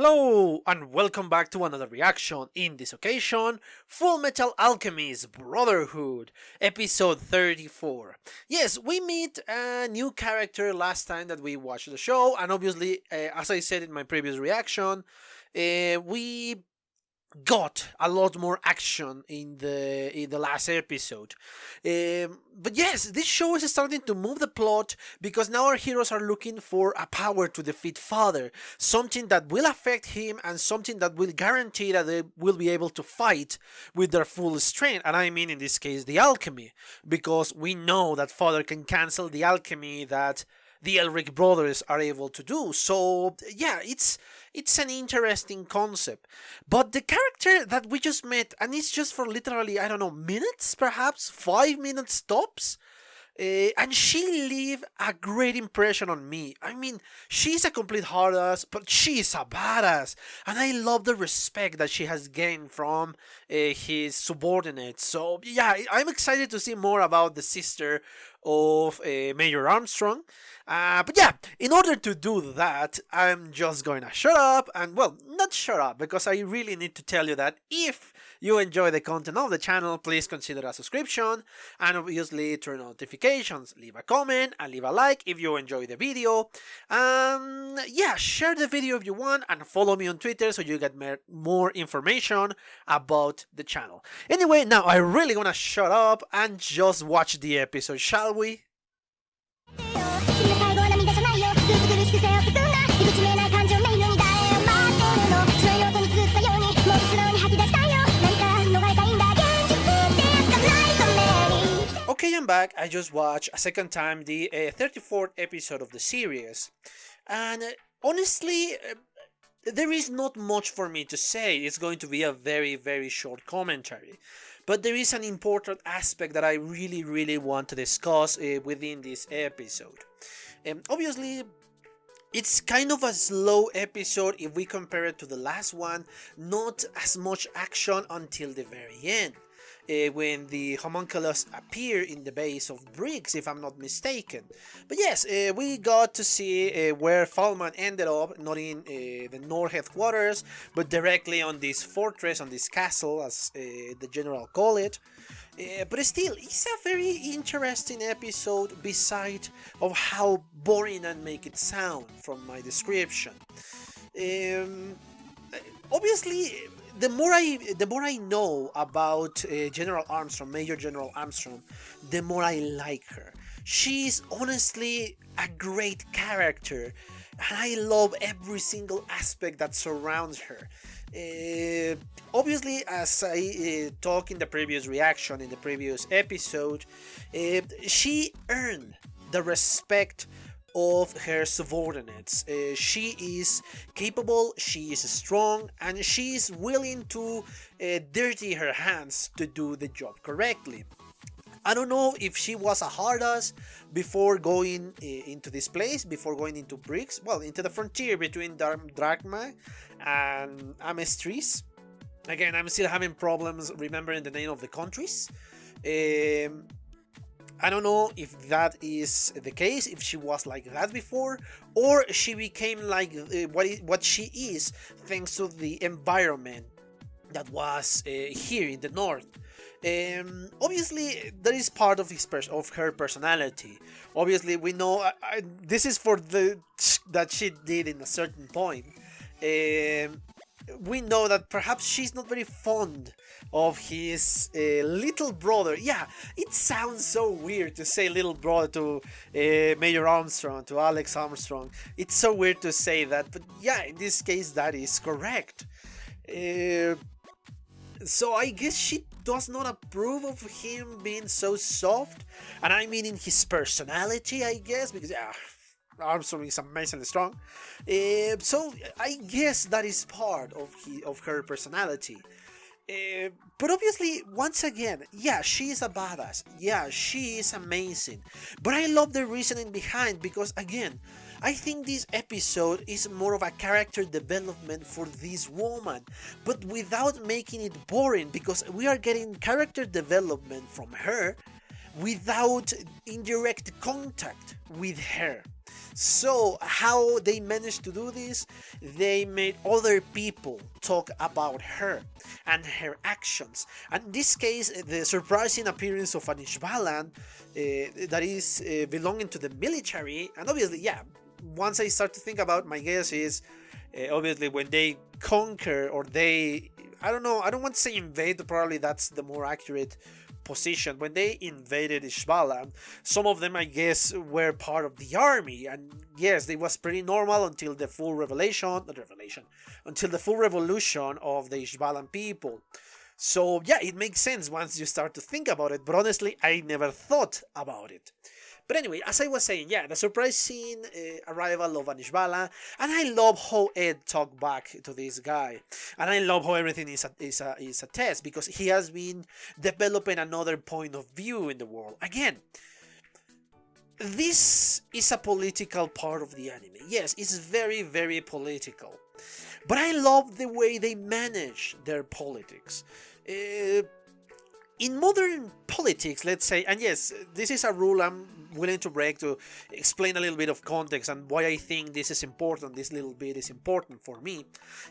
Hello and welcome back to another reaction. In this occasion, Fullmetal Alchemist Brotherhood, episode 34. Yes, we meet a new character last time that we watched the show, and obviously, as I said in my previous reaction, we got a lot more action in the last episode. But yes, this show is starting to move the plot because now our heroes are looking for a power to defeat Father, something that will affect him and something that will guarantee that they will be able to fight with their full strength. And I mean in this case the alchemy, because we know that Father can cancel the alchemy that the Elric brothers are able to do. So yeah, it's an interesting concept. But the character that we just met, and it's just for literally, I don't know, minutes, perhaps 5 minutes tops, and she leave a great impression on me. I mean, she's a complete hard ass, but she's a badass, and I love the respect that she has gained from his subordinates. So yeah, I'm excited to see more about the sister of Major Armstrong. But yeah, in order to do that, I'm just going to shut up and, well, not shut up, because I really need to tell you that if you enjoy the content of the channel, please consider a subscription and obviously turn on notifications, leave a comment and leave a like if you enjoy the video. Yeah, share the video if you want and follow me on Twitter so you get more information about the channel. Anyway, now I really gonna shut up and just watch the episode, shall we? Okay, I'm back. I just watched a second time the 34th episode of the series, and honestly, there is not much for me to say. It's going to be a very short commentary, but there is an important aspect that I really want to discuss within this episode. Obviously, it's kind of a slow episode if we compare it to the last one. Not as much action until the very end, when the Homunculus appear in the base of Briggs, if I'm not mistaken. But yes, we got to see where Falman ended up, not in the North headquarters, but directly on this fortress, on this castle, as the general call it. But still, it's a very interesting episode, beside of how boring and make it sound from my description. Obviously, the more I know about General Armstrong, Major General Armstrong, the more I like her. She's honestly a great character, and I love every single aspect that surrounds her. Obviously, as I talked in the previous reaction, in the previous episode, she earned the respect of her subordinates. She is capable, she is strong, and she is willing to dirty her hands to do the job correctly. I don't know if she was a hard ass before going into this place, before going into Briggs, well, into the frontier between Drachma and Amestris. Again, I'm still having problems remembering the name of the countries. I don't know if that is the case, if she was like that before, or she became like what she is thanks to the environment that was here in the north. Obviously, that is part of her personality. Obviously, we know this is for that she did in a certain point. We know that perhaps she's not very fond of his little brother. Yeah, it sounds so weird to say little brother to Major Armstrong, to Alex Armstrong. It's so weird to say that, but yeah, in this case that is correct. So I guess she does not approve of him being so soft, and I mean in his personality, I guess, because yeah, Armstrong is amazingly strong. So I guess that is part of her personality. But obviously, once again, yeah, she is a badass. Yeah, she is amazing. But I love the reasoning behind, because again, I think this episode is more of a character development for this woman, but without making it boring, because we are getting character development from her, without indirect contact with her. So how they managed to do this? They made other people talk about her and her actions. And in this case, the surprising appearance of an Ishbalan that is belonging to the military. And obviously, yeah, once I start to think about, my guess is obviously when they conquer, or they, I don't know, I don't want to say invade, but probably that's the more accurate position. When they invaded Ishbalan, some of them, I guess, were part of the army, and yes, it was pretty normal until the full until the full revolution of the Ishbalan people. So yeah, it makes sense once you start to think about it, but honestly, I never thought about it. But anyway, as I was saying, yeah, the surprising arrival of Anishbala, and I love how Ed talked back to this guy, and I love how everything is a test, because he has been developing another point of view in the world. Again, this is a political part of the anime. Yes, it's very, very political, but I love the way they manage their politics. In modern politics, let's say, and yes, this is a rule I'm willing to break to explain a little bit of context and why I think this is important, this little bit is important for me.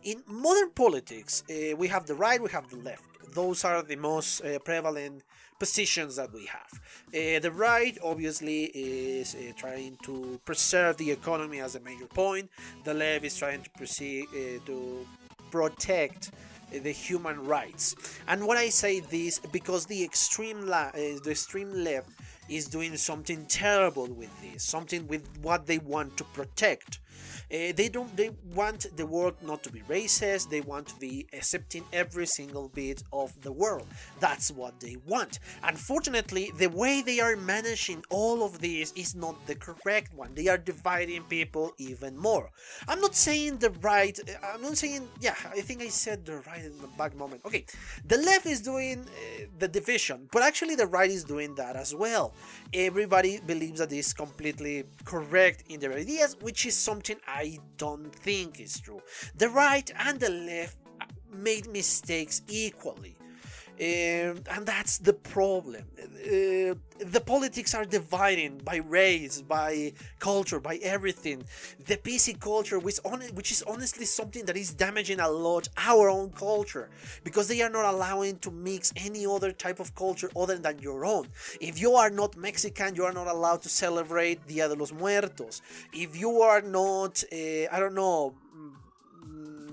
In modern politics, we have the right, we have the left. Those are the most prevalent positions that we have. The right, obviously, is trying to preserve the economy as a major point. The left is trying to protect the human rights. And when I say this, because the extreme left is doing something terrible with this, something with what they want to protect. They want the world not to be racist. They want to be accepting every single bit of the world. That's what they want. Unfortunately, the way they are managing all of this is not the correct one. They are dividing people even more. I'm not saying the right. I'm not saying, yeah, I think I said the right in the back moment. Okay, the left is doing the division, but actually the right is doing that as well. Everybody believes that this is completely correct in their ideas, which is something I don't think is true. The right and the left made mistakes equally. And that's the problem. The politics are dividing by race, by culture, by everything. The PC culture, which is honestly something that is damaging a lot our own culture, because they are not allowing to mix any other type of culture other than your own. If you are not Mexican, you are not allowed to celebrate Dia de los Muertos. If you are not, I don't know,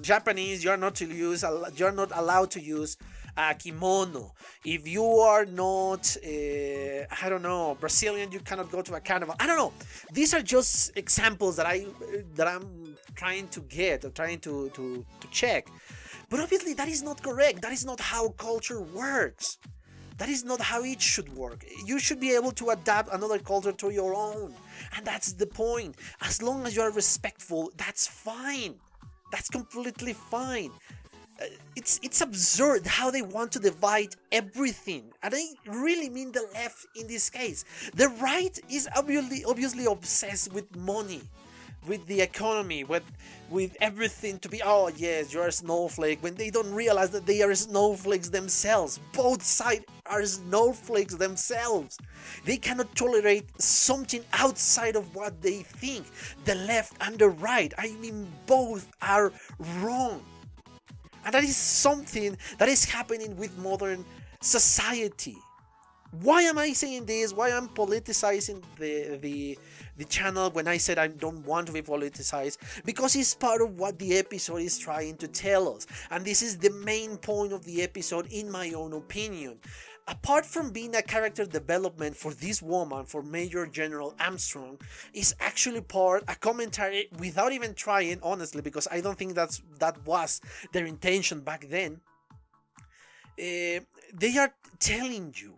Japanese, you are not allowed to use a kimono. If you are not, I don't know, Brazilian, you cannot go to a carnival. I don't know. These are just examples that I'm trying to get, or trying to check. But obviously, that is not correct. That is not how culture works. That is not how it should work. You should be able to adapt another culture to your own, and that's the point. As long as you are respectful, that's fine. That's completely fine. It's absurd how they want to divide everything, and I really mean the left in this case. The right is obviously obsessed with money, with the economy, with everything to be, oh yes, you're a snowflake, when they don't realize that they are snowflakes themselves. Both sides are snowflakes themselves. They cannot tolerate something outside of what they think. The left and the right, I mean, both are wrong. And that is something that is happening with modern society. Why am I saying this? Why I'm politicizing the channel when I said I don't want to be politicized? Because it's part of what the episode is trying to tell us. And this is the main point of the episode, in my own opinion. Apart from being a character development for this woman, for Major General Armstrong, is actually a commentary without even trying, honestly, because I don't think that was their intention back then. They are telling you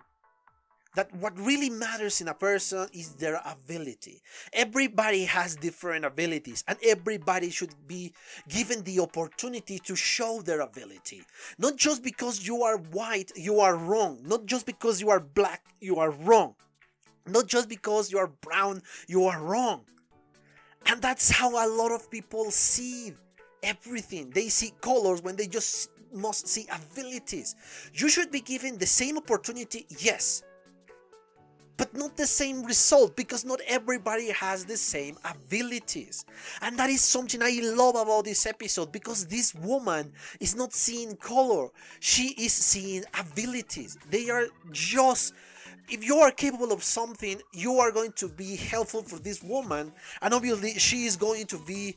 that what really matters in a person is their ability. Everybody has different abilities, and everybody should be given the opportunity to show their ability. Not just because you are white, you are wrong. Not just because you are black, you are wrong. Not just because you are brown, you are wrong. And that's how a lot of people see everything. They see colors when they just must see abilities. You should be given the same opportunity, yes. but not the same result, because not everybody has the same abilities. And that is something I love about this episode, because this woman is not seeing color, she is seeing abilities. They are just, if you are capable of something, you are going to be helpful for this woman, and obviously she is going to be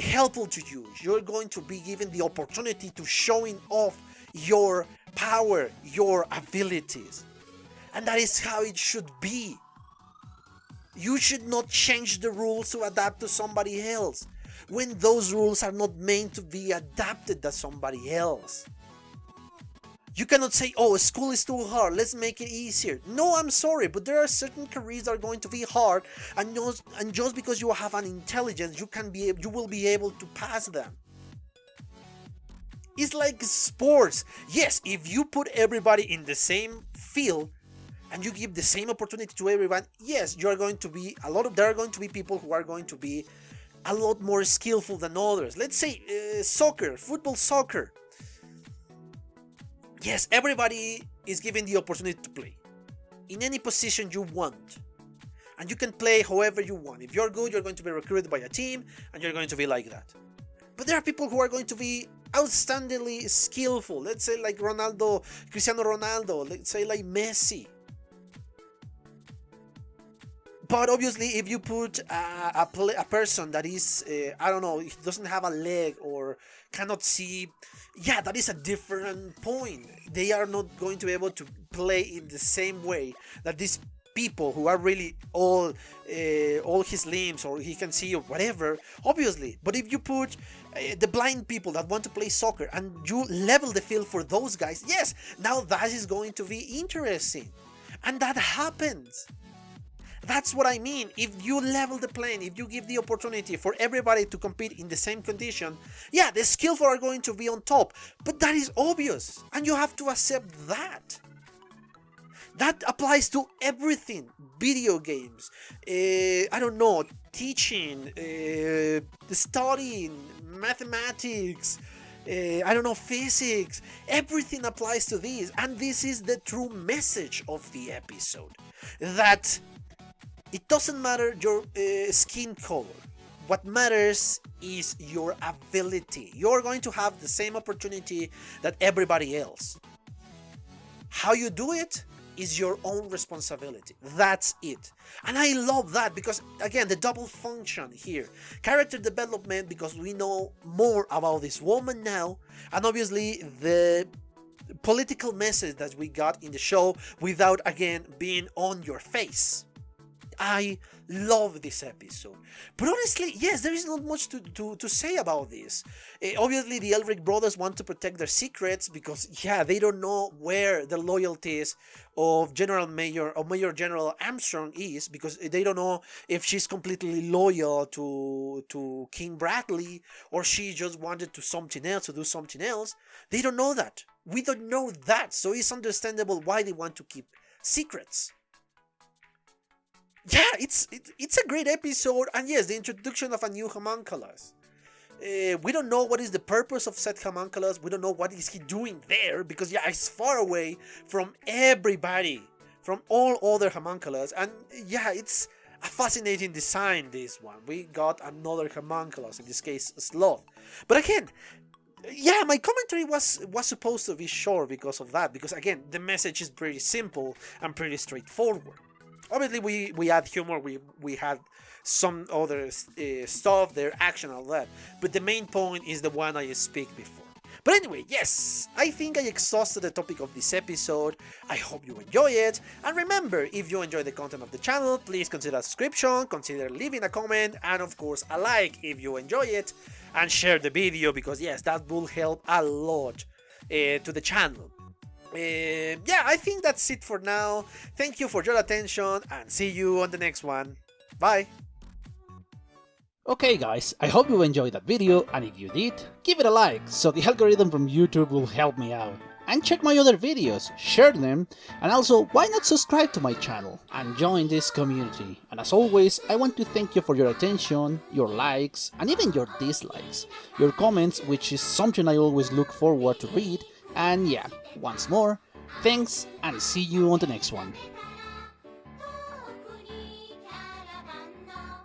helpful to you. You're going to be given the opportunity to showing off your power, your abilities. And that is how it should be. You should not change the rules to adapt to somebody else, when those rules are not meant to be adapted to somebody else. You cannot say, oh, school is too hard, let's make it easier. No, I'm sorry, but there are certain careers that are going to be hard, and just because you have an intelligence, you will be able to pass them. It's like sports. Yes, if you put everybody in the same field, and you give the same opportunity to everyone, yes, you are going to be there are going to be people who are going to be a lot more skillful than others. Let's say football, soccer. Yes, everybody is given the opportunity to play in any position you want, and you can play however you want. If you're good, you're going to be recruited by a team, and you're going to be like that. But there are people who are going to be outstandingly skillful. Let's say like Cristiano Ronaldo. Let's say like Messi. But obviously, if you put a person that is, I don't know, doesn't have a leg or cannot see, yeah, that is a different point. They are not going to be able to play in the same way that these people who are really all his limbs, or he can see or whatever, obviously. But if you put the blind people that want to play soccer and you level the field for those guys, yes, now that is going to be interesting. And that happens. That's what I mean. If you level the playing, if you give the opportunity for everybody to compete in the same condition, yeah, the skillful are going to be on top. But that is obvious, and you have to accept that. That applies to everything. Video games, I don't know, teaching, studying, mathematics, I don't know, physics. Everything applies to this, and this is the true message of the episode. That it doesn't matter your skin color. What matters is your ability. You're going to have the same opportunity that everybody else. How you do it is your own responsibility. That's it. And I love that, because again, the double function here. Character development, because we know more about this woman now, and obviously the political message that we got in the show without again being on your face. I love this episode. But honestly, yes, there is not much to say about this. Obviously, the Elric brothers want to protect their secrets because, yeah, they don't know where the loyalties of Major General Armstrong is, because they don't know if she's completely loyal to King Bradley, or she just wanted to do something else. They don't know that. We don't know that, so it's understandable why they want to keep secrets. Yeah, it's a great episode, and yes, the introduction of a new homunculus. We don't know what is the purpose of said homunculus. We don't know what is he doing there, because yeah, it's far away from everybody, from all other homunculus, and yeah, it's a fascinating design, this one. We got another homunculus, in this case, a sloth. But again, yeah, my commentary was supposed to be short because of that, because again, the message is pretty simple and pretty straightforward. Obviously, we had humor, we had some other stuff, their action, all that. But the main point is the one I speak before. But anyway, yes, I think I exhausted the topic of this episode. I hope you enjoy it. And remember, if you enjoy the content of the channel, please consider a subscription, consider leaving a comment, and of course a like if you enjoy it. And share the video, because yes, that will help a lot to the channel. Yeah, I think that's it for now. Thank you for your attention, and see you on the next one. Bye! Okay guys, I hope you enjoyed that video, and if you did, give it a like, so the algorithm from YouTube will help me out. And check my other videos, share them, and also why not subscribe to my channel and join this community. And as always, I want to thank you for your attention, your likes, and even your dislikes, your comments, which is something I always look forward to read. And yeah, once more, thanks, and see you on the next one.